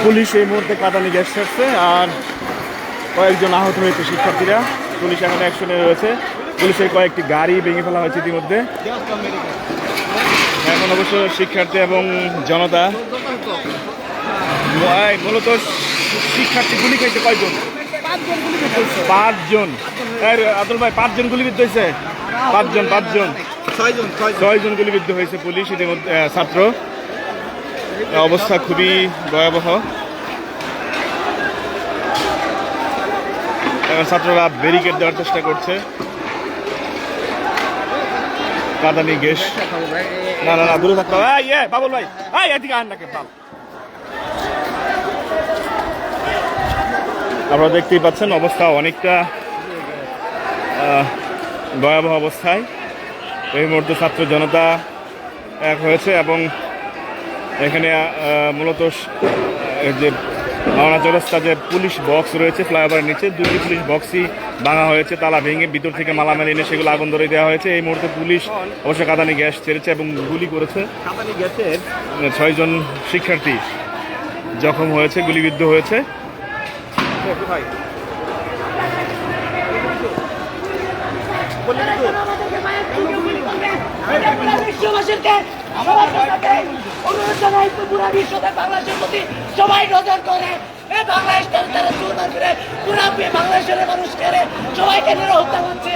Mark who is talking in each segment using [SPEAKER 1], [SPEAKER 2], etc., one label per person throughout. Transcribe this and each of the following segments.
[SPEAKER 1] Police এই মুহূর্তে কাঁদানি gas ছাড়ছে আর কয়েকজন আহত হয়েছে শিক্ষার্থীরা। পুলিশ এখন অ্যাকশনে রয়েছে। পুলিশের কয়েকটি গাড়ি ভেঙে ফেলা হয়েছে ইতিমধ্যে। এখন অবশ্য শিক্ষার্থী এবং জনতা মূলত শিক্ষার্থী গুলি খাইছে কয়জন? 5 জন। আদল ভাই 5 জন গুলিবিদ্ধ হয়েছে? 6 জন গুলিবিদ্ধ হয়েছে পুলিশ ইতিমধ্যে ছাত্র। অবস্থা খুবই ভয়াবহ। ছাত্ররা ব্যারিকেড দেওয়ার চেষ্টা করছে। কাঁদানি গ্যাস না দূরে থাকতে হবে। বাবুল ভাই এদিকে আন নাকি বাবু। আপনারা দেখতেই পাচ্ছেন অবস্থা অনেকটা ভয়াবহ অবস্থায়। এই মুহূর্তে ছাত্র জনতা এক হয়েছে এবং এখানে মূলত যে মাওনা চৌরাস্তা যে পুলিশ বক্স রয়েছে ফ্লাইওভারের নিচে, 2টি পুলিশ বক্সই ভাঙা হয়েছে। তালা ভেঙে ভিতর থেকে মালামাল এনে সেগুলো আগুন ধরে দেওয়া হয়েছে। এই মুহূর্তে পুলিশ অবশ্য কাঁদানি গ্যাস ছেড়েছে এবং গুলি করেছে। 6 জন শিক্ষার্থী জখম হয়েছে, গুলিবিদ্ধ হয়েছে।
[SPEAKER 2] সবাই নজর করে বাংলাদেশের মানুষকে সবাইকে হত্যা করছে।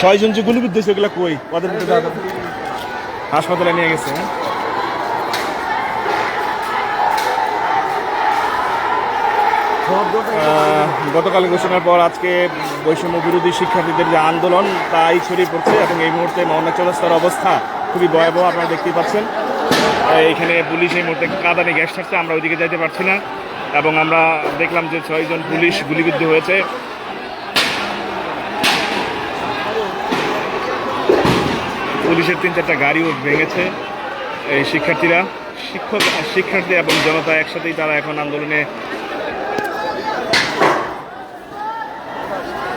[SPEAKER 1] 6 জন যে গুলিবিদ্ধ হয়েছে এগুলো কই? হাসপাতালে নিয়ে গেছে। গতকাল ঘোষণার পর আজকে বৈষম্য বিরোধী শিক্ষার্থীদের যে আন্দোলন তাই ছড়িয়ে পড়ছে এবং এই মুহূর্তে মাওনা চৌরাস্তার অবস্থা খুবই ভয়াবহ। আপনারা দেখতেই পাচ্ছেন এখানে পুলিশ এই মুহূর্তে কাঁদানি গ্যাস ছাড়ছে। আমরা ওইদিকে যাইতে পারছি না এবং আমরা দেখলাম যে 6 জন পুলিশ গুলিবিদ্ধ হয়েছে। পুলিশের 3-4টা গাড়িও ভেঙেছে। এই শিক্ষার্থী এবং জনতা একসাথেই তারা এখন আন্দোলনে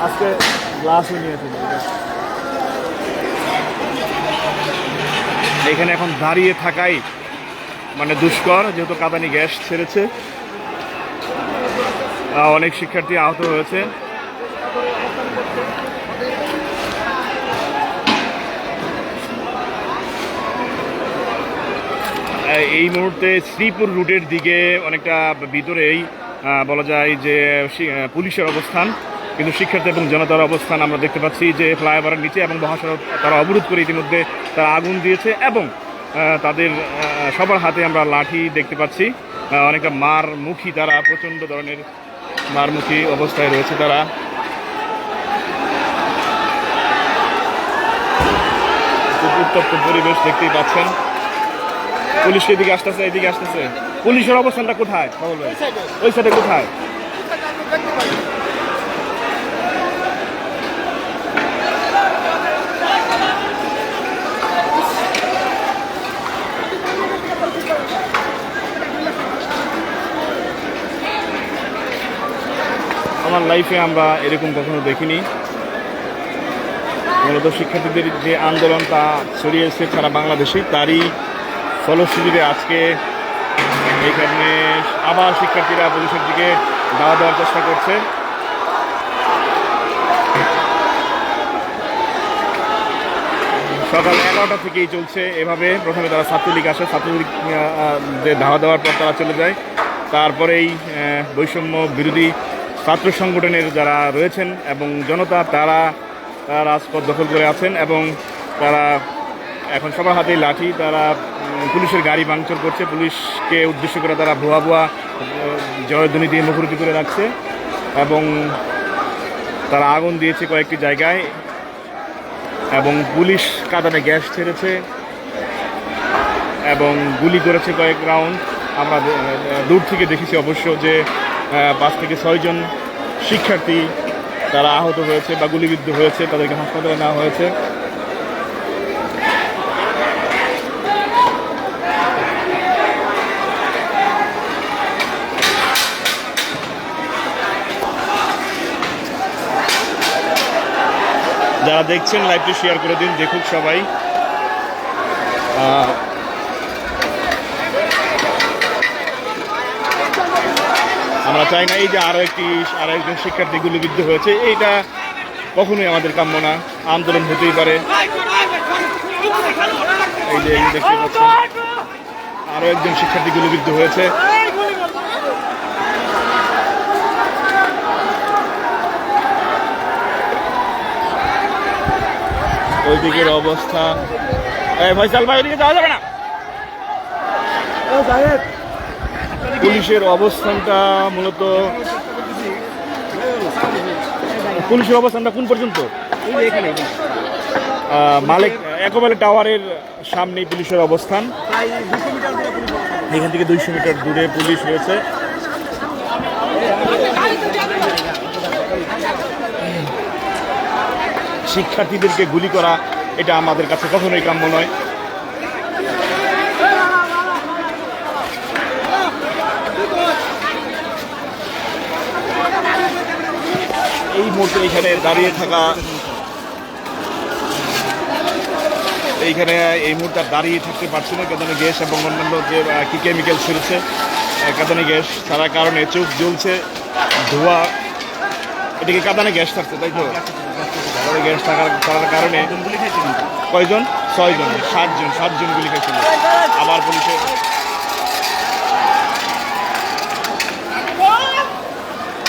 [SPEAKER 1] আজকে গ্লাসও নিয়েছে। এখানে এখন দাঁড়িয়ে থাকাই মানে দুষ্কর, যেহেতু কাঁদানি গ্যাস ছেড়েছে। অনেক শিক্ষার্থী আহত হয়েছে। এই মুহূর্তে শ্রীপুর রুটের দিকে অনেকটা ভিতরেই বলা যায় যে পুলিশের অবস্থান, কিন্তু শিক্ষার্থী এবং জনতার অবস্থান আমরা দেখতে পাচ্ছি যে ফ্লাইওভারের নিচে এবং মহাসড়ক তারা অবরোধ করে ইতিমধ্যে তারা আগুন দিয়েছে এবং তাদের সবার হাতে আমরা লাঠি দেখতে পাচ্ছি। অনেকটা মারমুখী, তারা প্রচণ্ড ধরনের মারমুখী অবস্থায় রয়েছে। তারা উত্তপ্ত পরিবেশ দেখতেই পাচ্ছেন। পুলিশ এদিকে আসতেছে, এদিকে আসতেছে। পুলিশের অবস্থানটা কোথায়? ওই সাইডে কোথায়? আমার লাইফে আমরা এরকম কখনো দেখিনি। মূলত শিক্ষার্থীদের যে আন্দোলন তা ছড়িয়েছে সারা বাংলাদেশে, তারই ফলশ্রুতিতে আজকে এখানে আবার শিক্ষার্থীরা পুলিশের দিকে দাওয়া দেওয়ার চেষ্টা করছে। সকাল 11টা থেকেই চলছে এভাবে। প্রথমে তারা ছাত্রলীগ আসে, ছাত্রলীগ ধাওয়া দেওয়ার পর তারা চলে যায়। তারপরেই বৈষম্য বিরোধী ছাত্র সংগঠনের যারা রয়েছেন এবং জনতা তারা রাজপথ দখল করে আছেন এবং তারা এখন সবার হাতেই লাঠি। তারা পুলিশের গাড়ি ভাঙচুর করছে। পুলিশকে উদ্দেশ্য করে তারা ভুয়া ভুয়া জয়ধ্বনি দিয়ে মুখরিত করে রাখছে এবং তারা আগুন দিয়েছে কয়েকটি জায়গায় এবং পুলিশ কাঁদানে গ্যাস ছেড়েছে এবং গুলি করেছে কয়েক রাউন্ড। আমরা দূর থেকে দেখেছি অবশ্য যে 5 থেকে 6 জন শিক্ষার্থী তারা আহত হয়েছে বা গুলিবিদ্ধ হয়েছে, তাদেরকে হাসপাতালে নেওয়া হয়েছে। যারা দেখছেন লাইভটি শেয়ার করে দিন, দেখুক সবাই। আমরা চাই না এই যে আরো একজন শিক্ষার্থী গুলিবিদ্ধ হয়েছে, এইটা কখনোই আমাদের কাম্য না। আন্দোলন হতেই পারে। এই যে দেখতে পাচ্ছেন আরো একজন শিক্ষার্থী গুলিবিদ্ধ হয়েছে। ওই দিকের অবস্থা, ফয়সাল ভাই ওইদিকে যাওয়া যাবে না। পুলিশের অবস্থানটা মূলত কোন পর্যন্ত? মালিক একবারে টাওয়ারের সামনে পুলিশের অবস্থান। এখান থেকে 200 মিটার দূরে পুলিশ রয়েছে। শিক্ষার্থীদেরকে গুলি করা এটা আমাদের কাছে কখনোই কাম্য নয়। এই মুহূর্তে এইখানে দাঁড়িয়ে থাকা, এই মুহূর্তে দাঁড়িয়ে থাকতে পারছি না। কাঁদানে গ্যাস এবং অন্যান্য যে কি কেমিক্যাল ছড়েছে, কাঁদানে গ্যাস ছাড়ার কারণে চোখ জ্বলছে, ধোঁয়া। এটাকে কাঁদানে গ্যাস থাকছে, তাই তো? গ্যাস থাকার কারণে কয়জন? 6 জন, 7 জন গুলি খেয়েছিল। আবার পুলিশের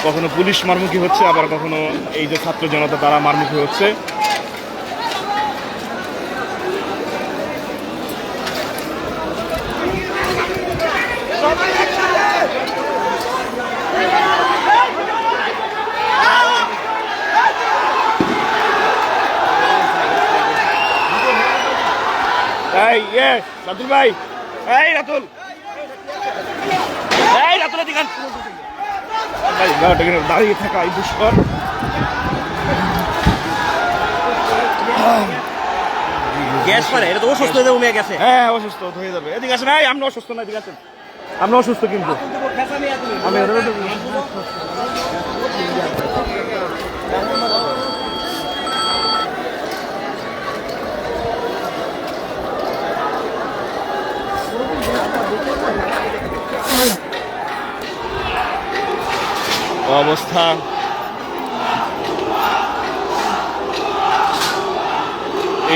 [SPEAKER 1] কখনো পুলিশ মারমুখী হচ্ছে, আবার কখনো এই যে ছাত্র জনতা তারা মারমুখী হচ্ছে। রাতুল ভাই, রাতুল দাঁড়িয়ে থাকা এই দুষ্কর।
[SPEAKER 3] গ্যাস পারে, এটা তো অসুস্থ হয়ে যাবে গেছে।
[SPEAKER 1] হ্যাঁ, অসুস্থ হয়ে যাবে। এদিকে আসেন, আপনি অসুস্থ না? এদিকে আসেন, আপনি অসুস্থ কিন্তু অবস্থা।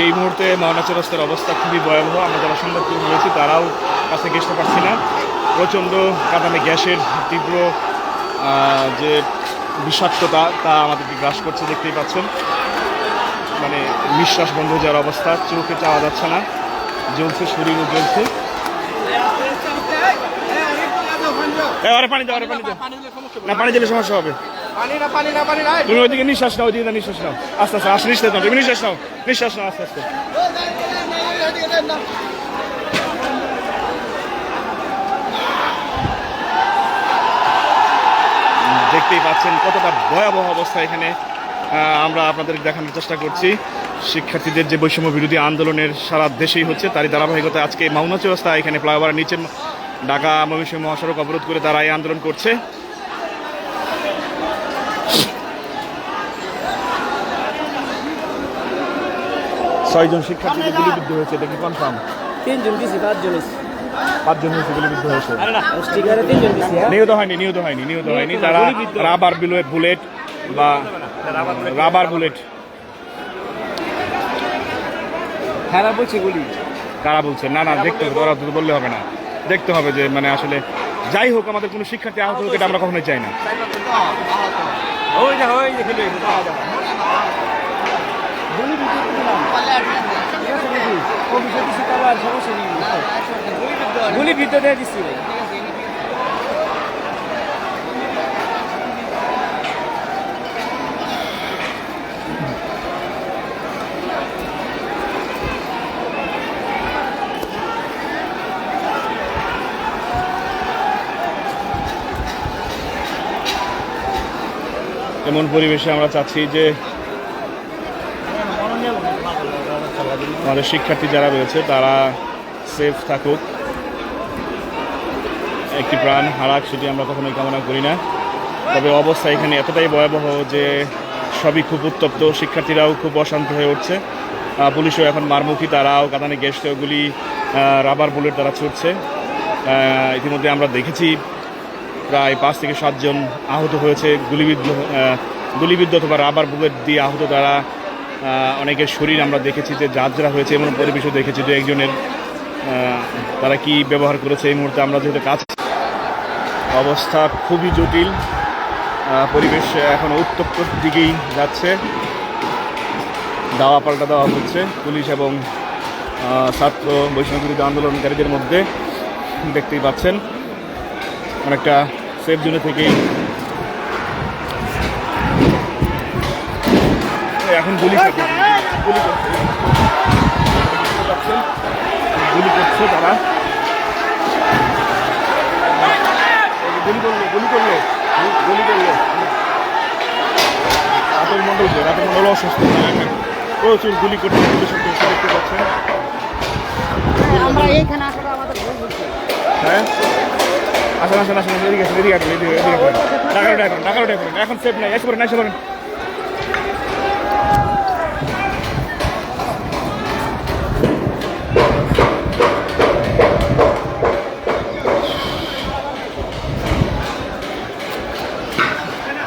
[SPEAKER 1] এই মুহূর্তে মাওনা চৌরাস্তার অবস্থা খুবই ভয়াবহ। আমরা যারা সংবাদকর্মী রয়েছি তারাও কাছে ঘেঁষতে পারছি না। প্রচণ্ড কাঁদানে গ্যাসের তীব্র যে বিষাক্ততা তা আমাদেরকে গ্রাস করছে, দেখতেই পাচ্ছেন। মানে নিঃশ্বাস বন্ধ হয়ে যাওয়ার অবস্থা, চোখে চাওয়া যাচ্ছে না, জ্বলছে, শরীরও জ্বলছে। পানি দাও, না পানি দিলে সমস্যা হবে। তুমি ওইদিকে নিঃশ্বাস নাও, ওইদিকে নিঃশ্বাস নাও, আস্তে আস্তে আসে, নিঃশ্বাস নাও, তুমি নিঃশ্বাস নাও, আস্তে আস্তে। দেখতেই পাচ্ছেন কতটা ভয়াবহ অবস্থা এখানে। আমরা আপনাদের দেখানোর চেষ্টা করছি শিক্ষার্থীদের যে বৈষম্য বিরোধী আন্দোলনের সারা দেশেই হচ্ছে, তারই ধারাবাহিকতা আজকে মাওনা চৌরাস্তা এখানে ফ্লাইওভারের নিচে ঢাকা ময়মনসিংহ মহাসড়ক অবরোধ করে তারা এই আন্দোলন করছে। ছয়জন শিক্ষার্থীদের গুলিবিদ্ধ হয়েছে, দেখি কনফার্ম।
[SPEAKER 3] 3 জন দিছি, 5 জন হয়েছে।
[SPEAKER 1] 5 জন হয়েছে গুলিবিদ্ধ হয়েছে।
[SPEAKER 3] স্টিকারে 3 জন দিছি।
[SPEAKER 1] নিহত হয়নি। তারা রাবার বুলেট বা রাবার বুলেট
[SPEAKER 3] খারাপ বলছে গুলি।
[SPEAKER 1] কারা বলছে? না দেখতে হবে, ওরা বললে হবে না, দেখতে হবে যে মানে আসলে যাই হোক আমাদের কোনো শিক্ষার্থী আহত হোক এটা আমরা কখনোই চাই না।
[SPEAKER 3] গুলি ভিতরে দিচ্ছি।
[SPEAKER 1] এমন পরিবেশে আমরা চাচ্ছি যে আমাদের শিক্ষার্থী যারা রয়েছে তারা সেফ থাকুক, একটি প্রাণ হারাক সেটি আমরা কখনোই কামনা করি না। তবে অবস্থা এখানে এতটাই ভয়াবহ যে সবই খুব উত্তপ্ত, শিক্ষার্থীরাও খুব অশান্ত হয়ে উঠছে। পুলিশও এখন মারমুখী, তারাও কাঁদানে গ্যাস গুলি, রাবার বুলেট তারা ছুটছে। ইতিমধ্যে আমরা দেখেছি প্রায় 5 থেকে 7 জন আহত হয়েছে, গুলিবিদ্ধ অথবা রাবার বুলেট দিয়ে আহত তারা। অনেকের শরীর আমরা দেখেছি যে ঝাঁঝরা হয়েছে, এমন পরিবেশও দেখেছি যে একজনের তারা কি ব্যবহার করেছে। এই মুহূর্তে আমরা যেহেতু কাজ, অবস্থা খুবই জটিল, পরিবেশ এখন উত্তপ্তর দিকেই যাচ্ছে। দাওয়া পাল্টা দেওয়া হচ্ছে পুলিশ এবং ছাত্র বৈষম্য বিরোধী আন্দোলনকারীদের মধ্যে। দেখতেই পাচ্ছেন অনেকটা সেফ জোনে থেকেই এখন গুলি করছে তারা, গুলি করলো রাতুল মন্ডল অসুস্থ, প্রচুর গুলি করছে পুলিশ। দেখতে পাচ্ছেন
[SPEAKER 3] আমরা এইখানে আসলে আমাদের ভুল হচ্ছে।
[SPEAKER 1] হ্যাঁ, আসেন এদিকে টাকা এখন সেফ নাই, এসে পড়েন।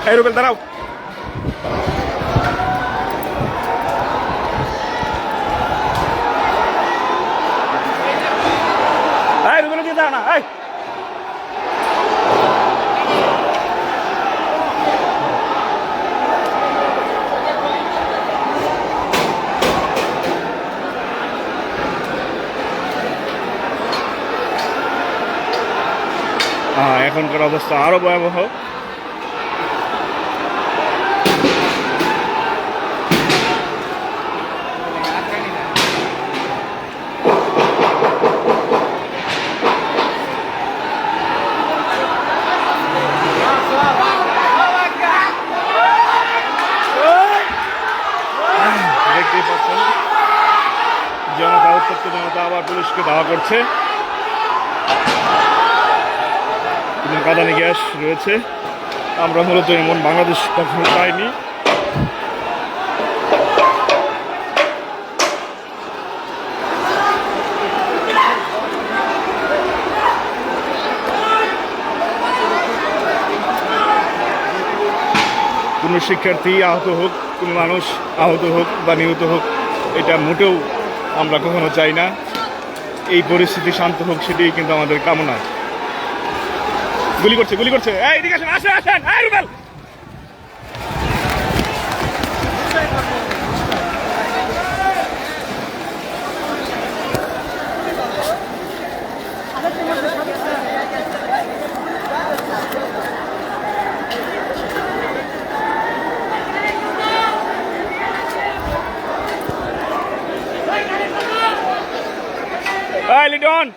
[SPEAKER 1] এই রুবেল দাঁড়াও, রুবেল দিয়ে দাও না। এখনকার অবস্থা আরো ভয়াবহ। দেখতেই পাচ্ছেন উত্তপ্ত জনতা আবার পুলিশকে ধাওয়া করছে। কাঁদানে গ্যাস রয়েছে, আমরা মূলত এমন বাংলাদেশ কখনো পাইনি। কোনো শিক্ষার্থী আহত হোক, কোনো মানুষ আহত হোক বা নিহত হোক, এটা মোটেও আমরা কখনো চাই না। এই পরিস্থিতি শান্ত হোক, সেটাই কিন্তু আমাদের কামনা। গুলি করছে, এদিকে আসেন, রুবেল। লিডন,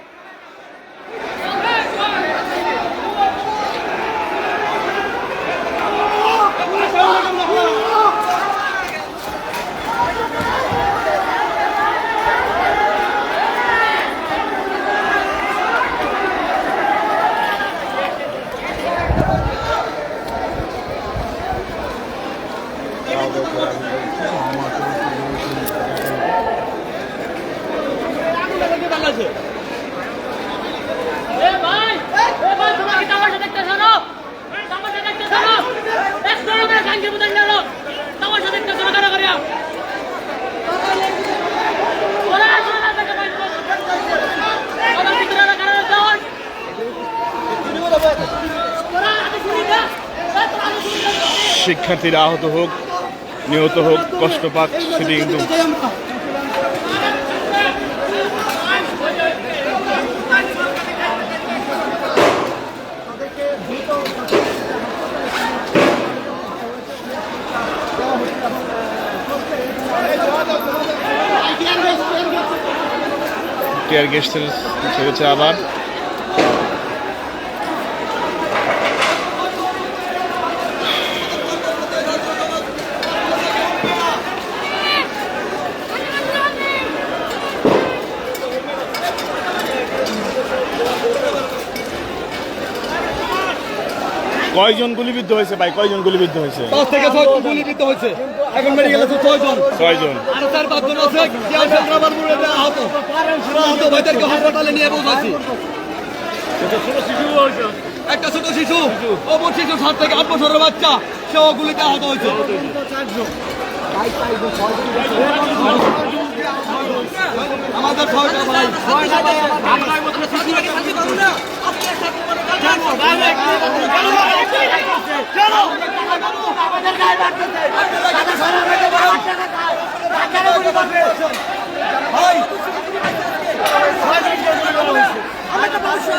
[SPEAKER 1] শিক্ষার্থীরা আহত হোক, নিহত হোক, কষ্ট পাক, সেটি কিন্তু টিয়ার গ্যাস ছেড়েছে আবার। কয়জন গুলিবিদ্ধ হয়েছে ভাই, কয়জন গুলিবিদ্ধ হয়েছে?
[SPEAKER 4] 5 থেকে 6 জন গুলিবিদ্ধ হয়েছে। এখন মেডিকেল আছে 6 জন।
[SPEAKER 1] 6 জন।
[SPEAKER 4] আর 4-5 জন আছে ক্যান্সার রাবার বুলেটে আহত। আহত ভাইদেরকে হাসপাতালে নিয়ে পৌঁছাচ্ছি। একটা ছোট শিশু, অপর শিশু 7 থেকে 8 বছরের বাচ্চা, সেও গুলিতে আহত হয়েছে। আমাদের 6টা ভাই।
[SPEAKER 2] আমাদের গায়ে বাড়তেছে সাদা সাদা মেয়েদের বড় বাচ্চা খায় বাচ্চারা গুলি করবে
[SPEAKER 4] ভাই
[SPEAKER 2] আমরা তো পাঁচশো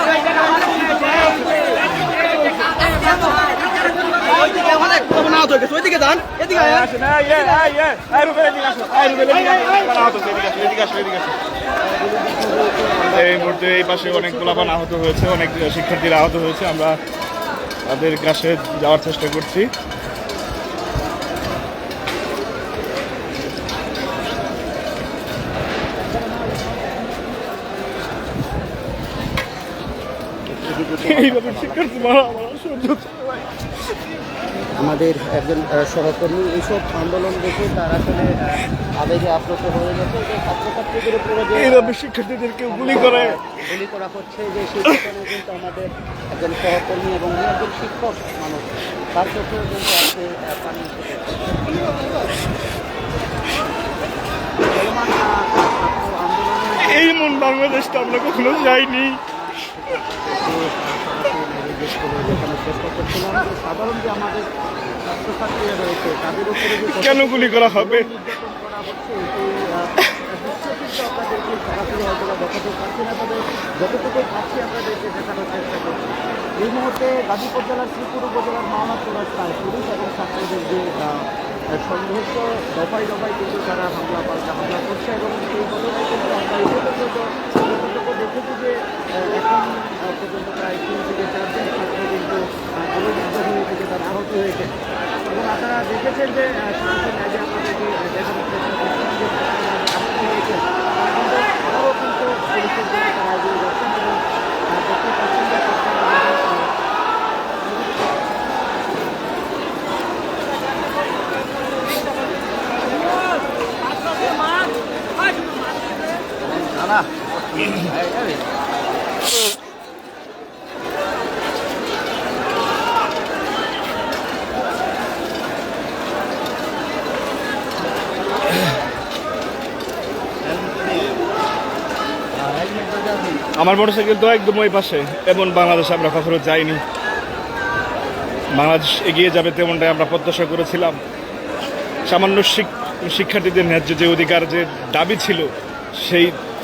[SPEAKER 4] ওইদিকে যান, এদিকে
[SPEAKER 1] এই মুহূর্তে এই পাশে অনেক গোলাপান আহত হয়েছে, অনেক শিক্ষার্থীরা আহত হয়েছে। আমরা তাদের কাছে যাওয়ার চেষ্টা করছি। এইভাবে শিক্ষার্থী মারা আমার সহ্য হচ্ছে না ভাই।
[SPEAKER 3] আমাদের একজন সহকর্মী এইসব আন্দোলন দেখে তার আসলে আবেগে আপ্লুত হয়ে গেছে যে ছাত্রছাত্রীদের উপরে যে
[SPEAKER 1] এইভাবে শিক্ষার্থীদেরকে গুলি করে
[SPEAKER 3] গুলি করা হচ্ছে, যে সেই ঘটনায় কিন্তু আমাদের একজন সহকর্মী এবং উনি একজন শিক্ষক মানুষ, তার চোখেও কিন্তু আজকে পানি এসে গেছে। চলমান ছাত্র আন্দোলনের
[SPEAKER 1] এই মন বাংলাদেশটা আমরা কখনো যাইনি।
[SPEAKER 3] যেখানে চেষ্টা করছিলাম যে সাধারণ যে আমাদের ছাত্রছাত্রীরা রয়েছে তাদের উপরে যে
[SPEAKER 1] কেন গুলি করা হবে?
[SPEAKER 3] নির্যাতন করা হচ্ছে সেই দৃশ্য কিন্তু আপনাদেরকে সরাসরি হয়তো বা দেখাতে পারছি না, তবে যতটুকু পাচ্ছি আপনাদেরকে দেখানোর চেষ্টা করছি। এই মুহূর্তে গাজীপুর জেলার শ্রীপুর উপজেলার মাওনাপুর রাস্তায় পুলিশ এবং ছাত্রদের যে সংঘর্ষ, দফায় দফায় কিন্তু তারা পাল্টা হামলা করছে এবং সেই ঘটনায় কিন্তু আমরা এই পর্যন্ত যতটুকু দেখেছি যে এখন পর্যন্ত প্রায় 3 থেকে 4 জন ছাত্র কিন্তু গুলিবিদ্ধ হয়ে থেকে তারা আহত হয়েছে। এবং আপনারা দেখেছেন যে সরাসরি আগে আপনাদেরকে দেখানোর চেষ্টা করছিলাম যে আহত হয়েছে তারা কিন্তু আবারও কিন্তু পুলিশের দিকে তারা এগিয়ে যাচ্ছেন এবং দেখতে পাচ্ছেন যে
[SPEAKER 1] আমার মোটরসাইকেল তো একদম ওই পাশে, এমন বাংলাদেশে আমরা কখনো যাইনি। বাংলাদেশ এগিয়ে যাবে তেমনটাই আমরা প্রত্যাশা করেছিলাম। সামান্য শিক্ষার্থীদের ন্যায্য যে অধিকার, যে দাবি ছিল,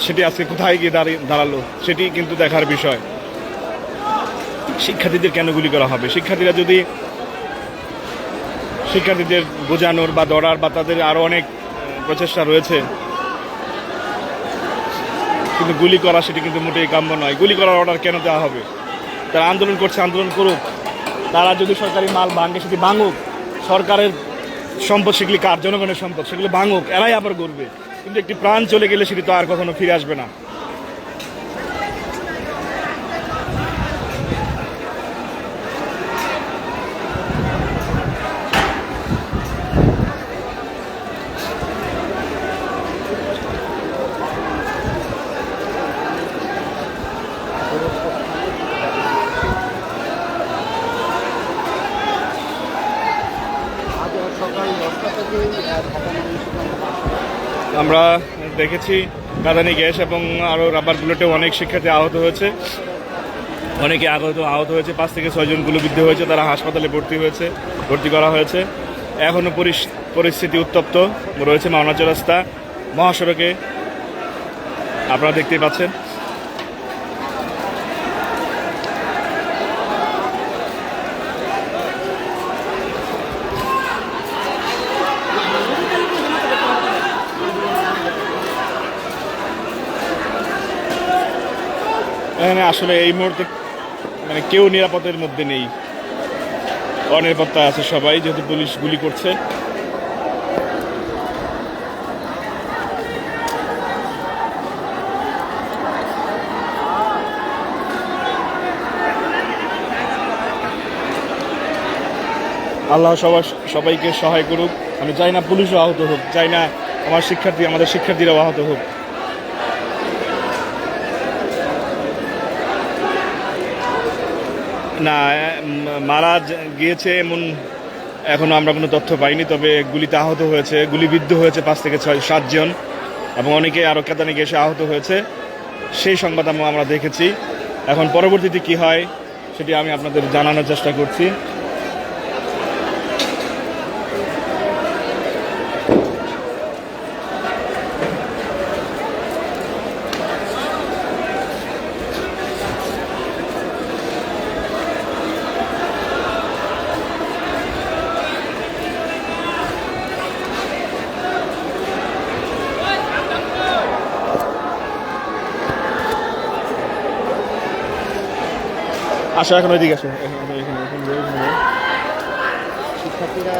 [SPEAKER 1] সেটি আজকে কোথায় গিয়ে দাঁড়ালো সেটি কিন্তু দেখার বিষয়। শিক্ষার্থীদের কেন গুলি করা হবে? শিক্ষার্থীদের বোঝানোর বা ধরার বা তাদের আরও অনেক প্রচেষ্টা রয়েছে, কিন্তু গুলি করা সেটি কিন্তু মোটেই কাম্য নয়। গুলি করার অর্ডার কেন দেওয়া হবে? তারা আন্দোলন করছে, আন্দোলন করুক। তারা যদি সরকারি মাল ভাঙে সেটি ভাঙুক। সরকারের সম্পদ সেগুলি কার? জনগণের সম্পদ, সেগুলো ভাঙুক, এরাই আবার করবে। কিন্তু একটি প্রাণ চলে গেলে সেটি তো আর কখনো ফিরে আসবে না। আমরা দেখেছি কাঁদানি গ্যাস এবং আরও রাবার বুলেটে অনেক শিক্ষার্থী আহত হয়েছে, অনেকে আহত হয়েছে। 5 থেকে 6 জন গুলিবিদ্ধ হয়েছে, তারা হাসপাতালে ভর্তি করা হয়েছে। এখনও পরিস্থিতি উত্তপ্ত রয়েছে মাওনা চৌরাস্তা মহাসড়কে, আপনারা দেখতেই পাচ্ছেন। এখানে আসলে এই মুহূর্তে মানে কেউ নিরাপদের মধ্যে নেই, অনিরাপত্তায় আছে সবাই, যেহেতু পুলিশ গুলি করছে। আল্লাহ সবাইকে সহায় করুক। আমি চাই না পুলিশও আহত হোক, চাই না আমাদের শিক্ষার্থীরাও আহত হোক। না, মারা গিয়েছে এমন এখনো আমরা কোনো তথ্য পাইনি, তবে গুলিতে আহত হয়েছে, গুলিবিদ্ধ হয়েছে 5 থেকে 7 জন এবং অনেকে আরও কাতানিকে এসে আহত হয়েছে, সেই সংবাদ আমরা দেখেছি। এখন পরবর্তীতে কি হয় সেটি আমি আপনাদের জানানোর চেষ্টা করছি। আসো, এখন ওইদিকে আসো।
[SPEAKER 3] শিক্ষার্থীরা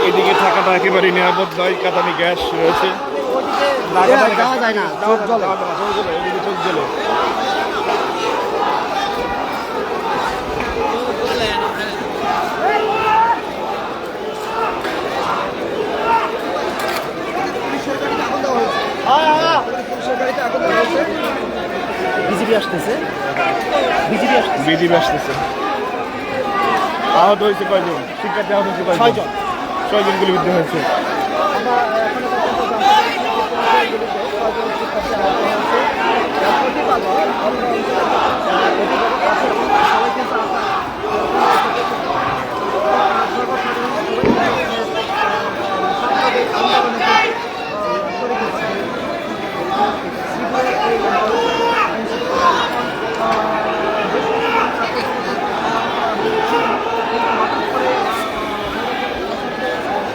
[SPEAKER 1] এদিকে থাকাটা একেবারেই নিরাপদ নয়, কাতানি গ্যাস রয়েছে।
[SPEAKER 3] যাওয়া যায় না, চোখ জ্বলে।
[SPEAKER 1] এদিকে চোখ জ্বলে।
[SPEAKER 3] বিজিবি আসতেছে।
[SPEAKER 1] বিজিবি আসতেছে। আহত হয়েছে কয়জন? শিক্ষার্থী আহত হয়েছে কয়জন? 6 জন গুলিবিদ্ধ হয়েছে।
[SPEAKER 3] আমরা এখনো পর্যন্ত জানতে পারছি যে ছয়জন শিক্ষার্থী আহত হয়েছে। প্রতিপালক অন্য অঞ্চলের অভিভাবক আছে এবং সবাই কিন্তু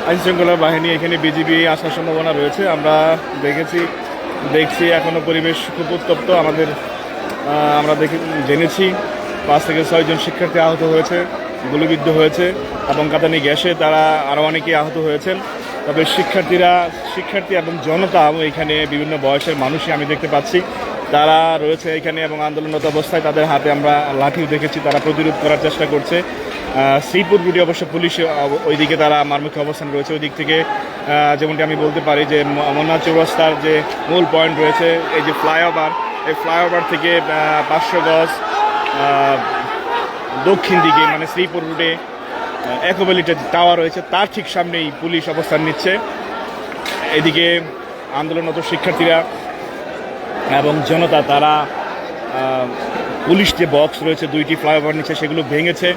[SPEAKER 1] আইনশৃঙ্খলা বাহিনী এখানে বিজিবি আসার সম্ভাবনা রয়েছে। আমরা দেখছি এখনো পরিবেশ খুব উত্তপ্ত। আমরা জেনেছি 5 থেকে 6 জন শিক্ষার্থী আহত হয়েছে, গুলিবিদ্ধ হয়েছে এবং কাতানি গ্যাসে তারা আরও অনেকেই আহত হয়েছেন। তবে শিক্ষার্থী এবং জনতা এখানে বিভিন্ন বয়সের মানুষই আমি দেখতে পাচ্ছি, তারা রয়েছে এখানে এবং আন্দোলনরত অবস্থায় তাদের হাতে আমরা লাঠিও দেখেছি, তারা প্রতিরোধ করার চেষ্টা করছে। শ্রীপুর রুটে অবশ্য পুলিশ ওইদিকে তারা মারমুখী অবস্থান রয়েছে। ওই দিক থেকে যেমনটি আমি বলতে পারি যে মোহনা চৌরাস্তার যে মূল পয়েন্ট রয়েছে, এই যে ফ্লাইওভার, এই ফ্লাইওভার থেকে 500 গজ দক্ষিণ দিকে মানে শ্রীপুর রুটে একোভ্যালিতে টাওয়ার রয়েছে, তার ঠিক সামনেই পুলিশ অবস্থান নিচ্ছে। এদিকে আন্দোলনরত শিক্ষার্থীরা এবং জনতা তারা পুলিশ যে বক্স রয়েছে 2টি ফ্লাইওভার নিচে সেগুলো ভেঙেছে,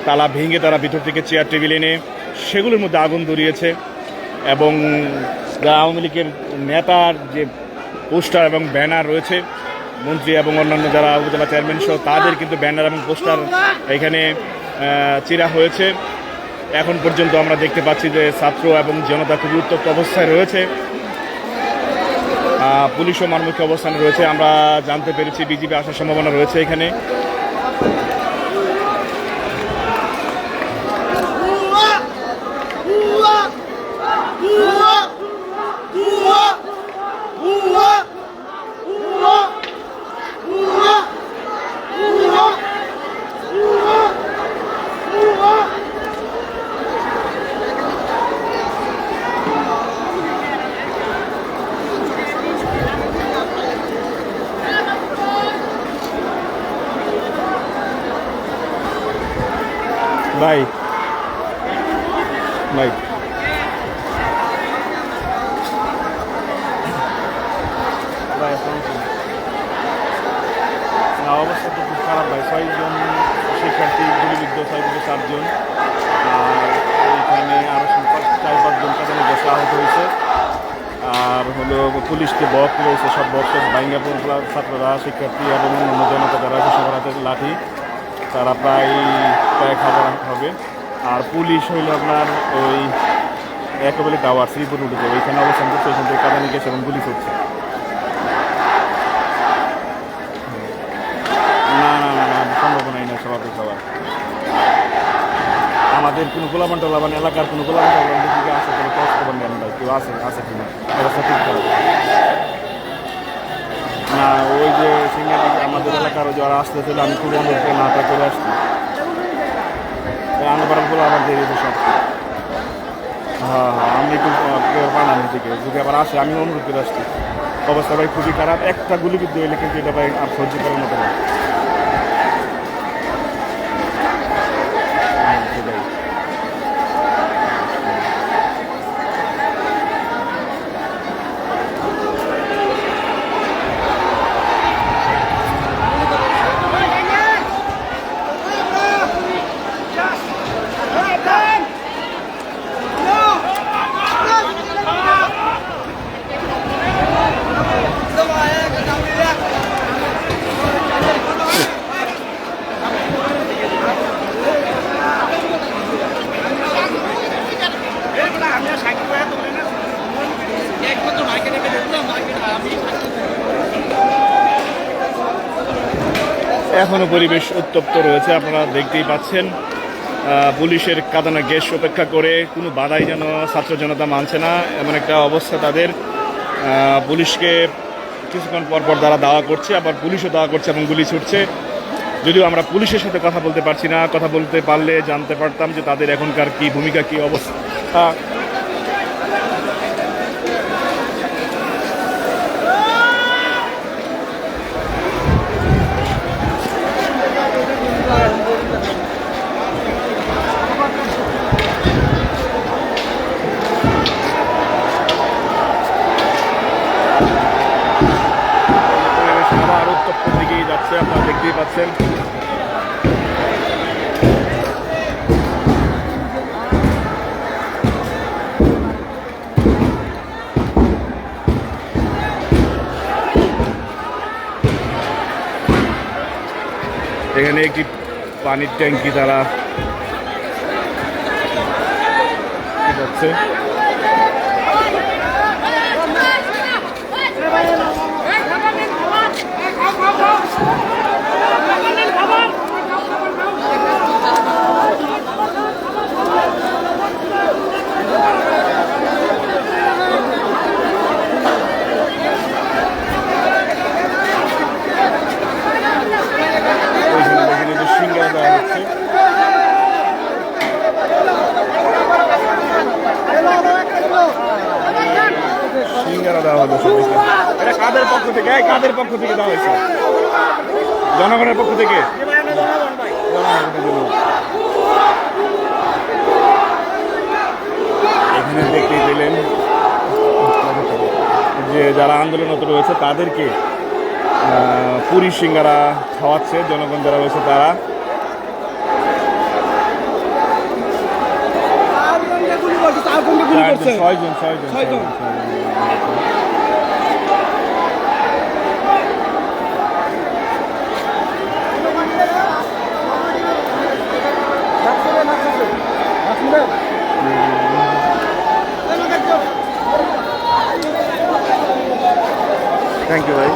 [SPEAKER 1] তালা ভেঙে তারা ভিতর থেকে চেয়ার টেবিল এনে সেগুলোর মধ্যে আগুন ধরিয়েছে এবং যারা আওয়ামী লীগের নেতার যে পোস্টার এবং ব্যানার রয়েছে, মন্ত্রী এবং অন্যান্য যারা উপজেলা চেয়ারম্যান সহ তাদের কিন্তু ব্যানার এবং পোস্টার এখানে চিরা হয়েছে। এখন পর্যন্ত আমরা দেখতে পাচ্ছি যে ছাত্র এবং জনতা খুবই উত্তপ্ত অবস্থায় রয়েছে, পুলিশও মারমুখী অবস্থানে রয়েছে। আমরা জানতে পেরেছি বিজিবি আসার সম্ভাবনা রয়েছে এখানে। ভাই ভাই অবস্থা তো খুব খারাপ ভাই। মধ্যে 6 থেকে 7 জন। আর এইখানে আরও 4-5 জন কাঁদানে গ্যাসে আহত হয়েছে। আর হলো পুলিশকে বক্স রয়েছে, সব বক্স ভাঙ্গা ছাত্ররা, শিক্ষার্থী এবং অন্য জনতা যারা আছে সবার হাতে লাঠি, তারা প্রায় কয়েক হাজার হবে। আর পুলিশ হইল আপনার ওই একেবারে টাওয়ার শ্রীপুর উঠেছে, ওইখানে অবস্থান করছে, ওইখান থেকে কাঁদানে গ্যাস এবং গুলি করছে। না না না না, সম্ভাবনাই না সবাই খাবার। আমাদের কোনো গোলাপান টোলাবান এলাকার কোনো গোলাপান টোলাবান দিকে আসে কোনো খরচ খবর নেন ভাই, কেউ আছে কিনা অবস্থা ঠিক করে না। ওই যে সিঙ্গারি আমাদের এলাকার যারা আসতেছিল, আমি খুব অনুরোধ করে নাটা চলে আসছি। আনবারগুলো আবার দিয়ে দিতে সব। হ্যাঁ হ্যাঁ, আমি একটু পানাম দিকে যদি আবার আসে আমি অনুরোধ করে আসছি। অবস্থা ভাই খুবই খারাপ, একটা গুলিবিদ্ধ হইলে কিন্তু এটা ভাই আর সহ্য করার মতো না। সেটাই। এখনও পরিবেশ উত্তপ্ত রয়েছে, আপনারা দেখতেই পাচ্ছেন। পুলিশের কাঁদানে গ্যাস উপেক্ষা করে কোনো বাধাই যেন ছাত্র জনতা মানছে না, এমন একটা অবস্থা তাদের। পুলিশকে কিছুক্ষণ পরপর তারা দাওয়া করছে, আবার পুলিশও দাওয়া করছে এবং গুলি ছুটছে। যদিও আমরা পুলিশের সাথে কথা বলতে পারছি না, কথা বলতে পারলে জানতে পারতাম যে তাদের এখনকার কী ভূমিকা, কী অবস্থা। আরো উত্তপ্তের দিকেই যাচ্ছে, আপনারা দেখতেই পাচ্ছেন। এখানে একটি পানির ট্যাঙ্কি তারা যাচ্ছে। সিঙ্গারা দেওয়া হচ্ছে। সিঙ্গারা দেওয়া হলো সবাইকে। এটা কাদের পক্ষ থেকে? কাদের পক্ষ থেকে দেওয়া হয়েছে? জনগণের পক্ষ থেকে। এখানে দেখতেই পেলেন যে যারা আন্দোলনরত রয়েছে তাদেরকে পুরি সিঙ্গারা খাওয়াচ্ছে জনগণ যারা রয়েছে তারা। ছয়জন। থ্যাংক ইউ ভাই।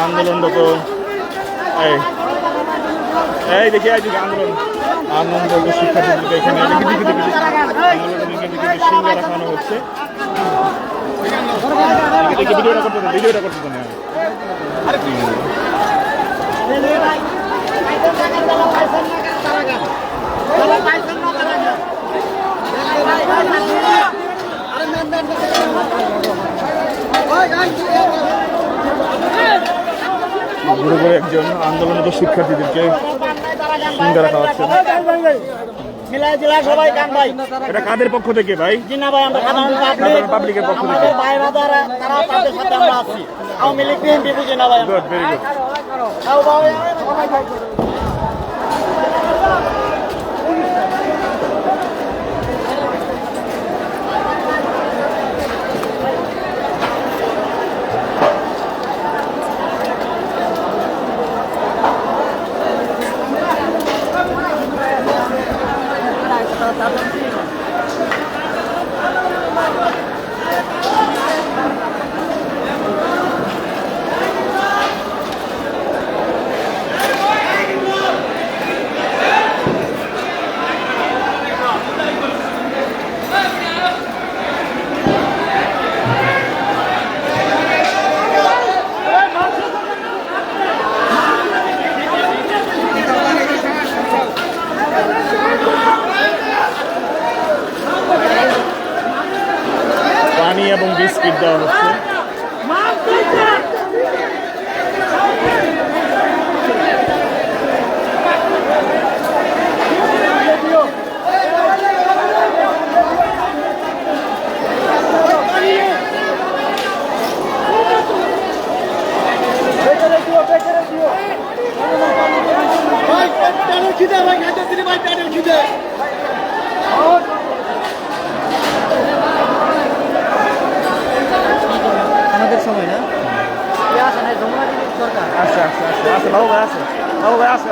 [SPEAKER 1] আন্দোলনরত এই দেখি আন্দোলন আনন্দ শিক্ষার্থীদেরকে এখানে সিঙ্গারা খাওয়ানো হচ্ছে। ভিডিওটা করতে না ঘুরে ঘুরে একজন আন্দোলনরত শিক্ষার্থীদেরকে সিঙ্গারা খাওয়াচ্ছে।
[SPEAKER 2] মিলাই জেলা সবাই কান ভাই,
[SPEAKER 1] এটা কাদের পক্ষ থেকে ভাই?
[SPEAKER 2] জিনা ভাই, আমরা সাধারণ
[SPEAKER 1] সাধারণ পাবলিকের পক্ষ থেকে।
[SPEAKER 2] আমাদের ভাইরা যারা তারা তাদের সাথে আমরা আছি। আওয়ামী লীগ বিএনপি বুঝি না ভাই,
[SPEAKER 1] গুড, ভেরি গুড।
[SPEAKER 2] তাও ভাই সবাই ভাই
[SPEAKER 1] পানি এবং বিস্কিট দেওয়া হচ্ছে।
[SPEAKER 4] খিদে ভাই, খাইতে দিলে ভাই পেটের খিদে।
[SPEAKER 3] আমাদের সময় না আসে না, যমুনা সরকার
[SPEAKER 1] আসছে বাবু ভাই আসে, বাবু ভাই আসে।